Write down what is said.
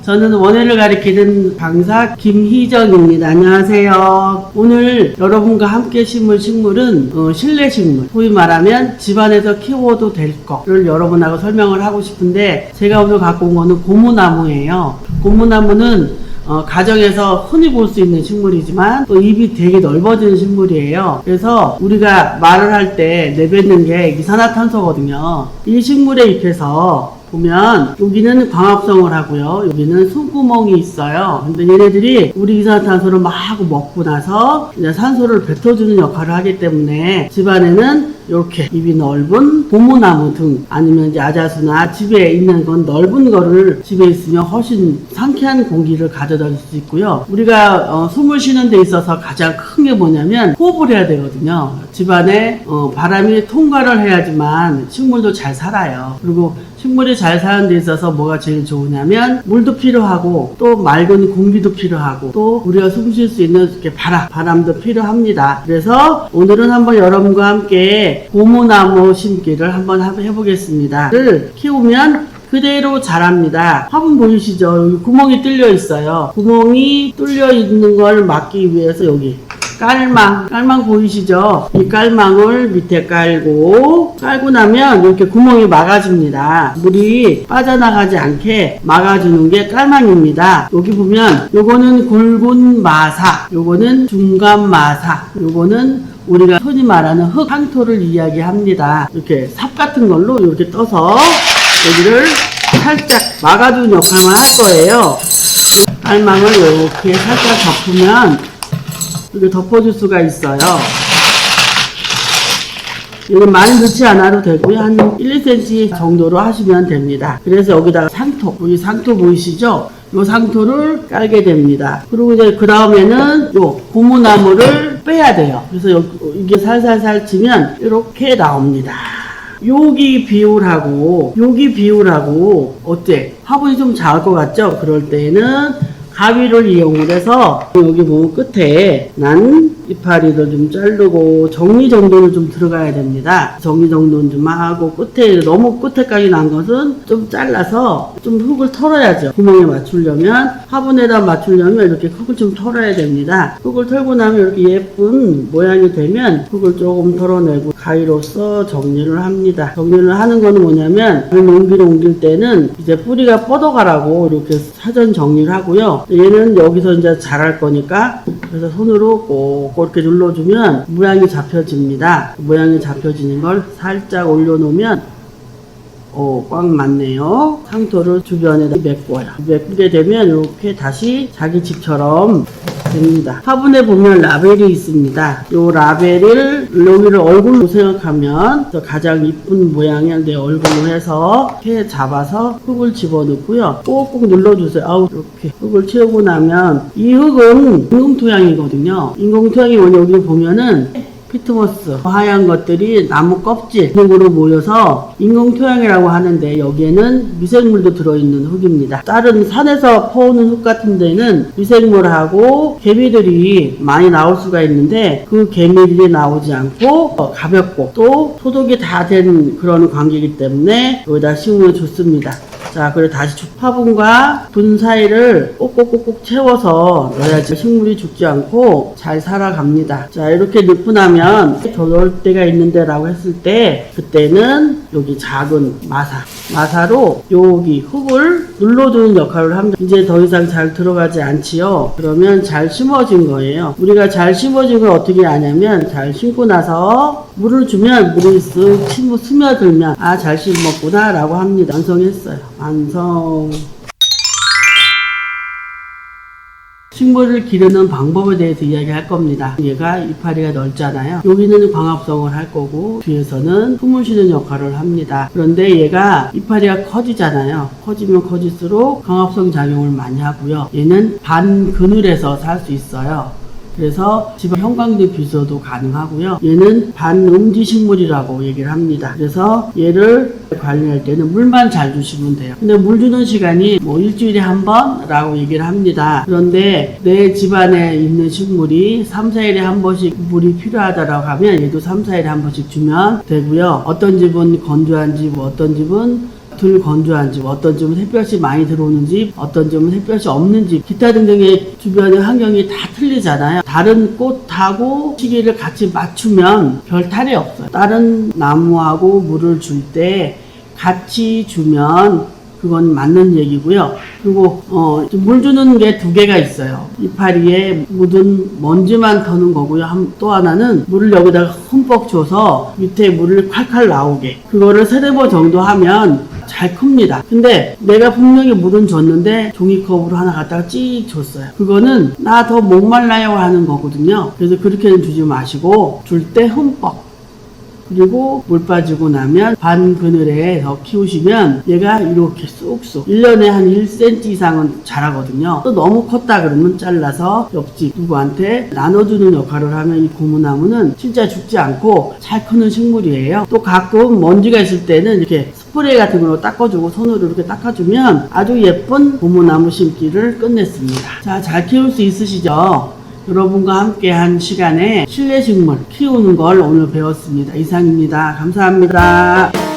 저는 원예를 가리키는 강사 김희정입니다. 안녕하세요. 오늘 여러분과 함께 심을 식물은 실내 식물, 소위 말하면 집안에서 키워도 될 거를 여러분하고 설명을 하고 싶은데, 제가 오늘 갖고 온 거는 고무나무예요. 고무나무는 가정에서 흔히 볼 수 있는 식물이지만 또 잎이 되게 넓어지는 식물이에요. 그래서 우리가 말을 할 때 내뱉는 게 이산화탄소거든요. 이 식물의 잎에서 보면 여기는 광합성을 하고요, 여기는 숨구멍이 있어요. 근데 얘네들이 우리 이산화탄소를 막 먹고 나서 이제 산소를 뱉어주는 역할을 하기 때문에 집안에는 이렇게 잎이 넓은 고무나무 등, 아니면 이제 아자수나 집에 있는 건 넓은 거를 집에 있으면 훨씬 상쾌한 공기를 가져다 줄 수 있고요. 우리가 숨을 쉬는 데 있어서 가장 큰 게 뭐냐면 호흡을 해야 되거든요. 집안에 바람이 통과를 해야지만 식물도 잘 살아요. 그리고 식물이 잘 사는 데 있어서 뭐가 제일 좋으냐면 물도 필요하고 또 맑은 공기도 필요하고 또 우리가 숨 쉴 수 있는 이렇게 바람도 필요합니다. 그래서 오늘은 한번 여러분과 함께 고무나무 심기를 한번 해보겠습니다. 를 키우면 그대로 자랍니다. 화분 보이시죠? 여기 구멍이 뚫려 있어요. 구멍이 뚫려 있는 걸 막기 위해서 여기 깔망 보이시죠? 이 깔망을 밑에 깔고 나면 이렇게 구멍이 막아집니다. 물이 빠져나가지 않게 막아주는 게 깔망입니다. 여기 보면 요거는 굵은 마사, 요거는 중간 마사, 요거는 우리가 흔히 말하는 흙, 황토를 이야기합니다. 이렇게 삽 같은 걸로 이렇게 떠서 여기를 살짝 막아주는 역할만 할 거예요. 깔망을 이렇게 살짝 덮으면 이렇게 덮어줄 수가 있어요. 이건 많이 넣지 않아도 되고요. 한 1, 2cm 정도로 하시면 됩니다. 그래서 여기다가 상토, 여기 상토 보이시죠? 이 상토를 깔게 됩니다. 그리고 이제 그 다음에는 요 고무나무를 빼야 돼요. 그래서 이게 살살살 치면 이렇게 나옵니다. 여기 비율하고 어때? 화분이 좀 작을 것 같죠? 그럴 때는 가위를 이용을 해서 여기 보면 끝에 난 이파리를 좀 자르고 정리정돈을 좀 들어가야 됩니다. 정리정돈 좀 하고 끝에 너무 끝에까지 난 것은 좀 잘라서 좀 흙을 털어야죠. 구멍에 맞추려면, 화분에다 맞추려면 이렇게 흙을 좀 털어야 됩니다. 흙을 털고 나면 이렇게 예쁜 모양이 되면 흙을 조금 털어내고 가위로써 정리를 합니다. 정리를 하는 거는 뭐냐면 옮길 때는 이제 뿌리가 뻗어가라고 이렇게 사전 정리를 하고요. 얘는 여기서 이제 자랄 거니까 그래서 손으로 꼭 이렇게 눌러주면 모양이 잡혀집니다. 모양이 잡혀지는 걸 살짝 올려놓으면 꽉 맞네요. 상토를 주변에다 메꿔요. 메꾸게 되면 이렇게 다시 자기 집처럼 됩니다. 화분에 보면 라벨이 있습니다. 이 라벨을 여기를 얼굴로 생각하면 가장 이쁜 모양의 내 얼굴로 해서 이렇게 잡아서 흙을 집어넣고요. 꼭꼭 눌러주세요. 이렇게 흙을 채우고 나면 이 흙은 인공토양이거든요. 인공토양이 여기 보면은 피트모스, 하얀 것들이 나무 껍질 으로 모여서 인공토양이라고 하는데, 여기에는 미생물도 들어있는 흙입니다. 다른 산에서 퍼오는 흙 같은 데는 미생물하고 개미들이 많이 나올 수가 있는데 그 개미들이 나오지 않고 가볍고 또 소독이 다 된 그런 관계이기 때문에 여기다 심으면 좋습니다. 자, 그리고 다시 화분과 분 사이를 꼭꼭꼭꼭 채워서 넣어야지 식물이 죽지 않고 잘 살아갑니다. 자, 이렇게 넣고 나면 더 넣을 때가 있는데 라고 했을 때, 그때는 여기 작은 마사로 여기 흙을 눌러주는 역할을 합니다. 이제 더 이상 잘 들어가지 않지요. 그러면 잘 심어진 거예요. 우리가 잘 심어진 걸 어떻게 아냐면, 잘 심고 나서 물을 주면 물이 쓱 스며들면 잘 심었구나 라고 합니다. 완성했어요. 완성. 식물을 기르는 방법에 대해서 이야기할 겁니다. 얘가 이파리가 넓잖아요. 여기는 광합성을 할 거고 뒤에서는 숨을 쉬는 역할을 합니다. 그런데 얘가 이파리가 커지잖아요. 커지면 커질수록 광합성 작용을 많이 하고요. 얘는 반그늘에서 살 수 있어요. 그래서 집안 형광등 비서도 가능하고요. 얘는 반음지식물이라고 얘기를 합니다. 그래서 얘를 관리할 때는 물만 잘 주시면 돼요. 근데 물 주는 시간이 뭐 일주일에 한 번라고 얘기를 합니다. 그런데 내 집안에 있는 식물이 3, 4일에 한 번씩 물이 필요하다라고 하면 얘도 3, 4일에 한 번씩 주면 되고요. 어떤 집은 건조한 집, 어떤 집은 덜 건조한 집, 어떤 집은 햇볕이 많이 들어오는 집, 어떤 집은 햇볕이 없는 집, 기타 등등의 주변의 환경이 다 틀리잖아요. 다른 꽃하고 시기를 같이 맞추면 별 탈이 없어요. 다른 나무하고 물을 줄 때 같이 주면 그건 맞는 얘기고요. 그리고 물 주는 게 두 개가 있어요. 이파리에 묻은 먼지만 터는 거고요. 또 하나는 물을 여기다가 흠뻑 줘서 밑에 물을 칼칼 나오게, 그거를 3-4번 정도 하면 잘 큽니다. 근데 내가 분명히 물은 줬는데 종이컵으로 하나 갖다가 찍 줬어요. 그거는 나 더 목말라요 하는 거거든요. 그래서 그렇게는 주지 마시고 줄 때 흠뻑, 그리고 물 빠지고 나면 반 그늘에 더 키우시면 얘가 이렇게 쑥쑥 1년에 한 1cm 이상은 자라거든요. 또 너무 컸다 그러면 잘라서 옆집 누구한테 나눠주는 역할을 하면 이 고무나무는 진짜 죽지 않고 잘 크는 식물이에요. 또 가끔 먼지가 있을 때는 이렇게 스프레이 같은 걸로 닦아주고 손으로 이렇게 닦아주면 아주 예쁜 고무나무 심기를 끝냈습니다. 자, 잘 키울 수 있으시죠? 여러분과 함께 한 시간에 실내 식물 키우는 걸 오늘 배웠습니다. 이상입니다. 감사합니다.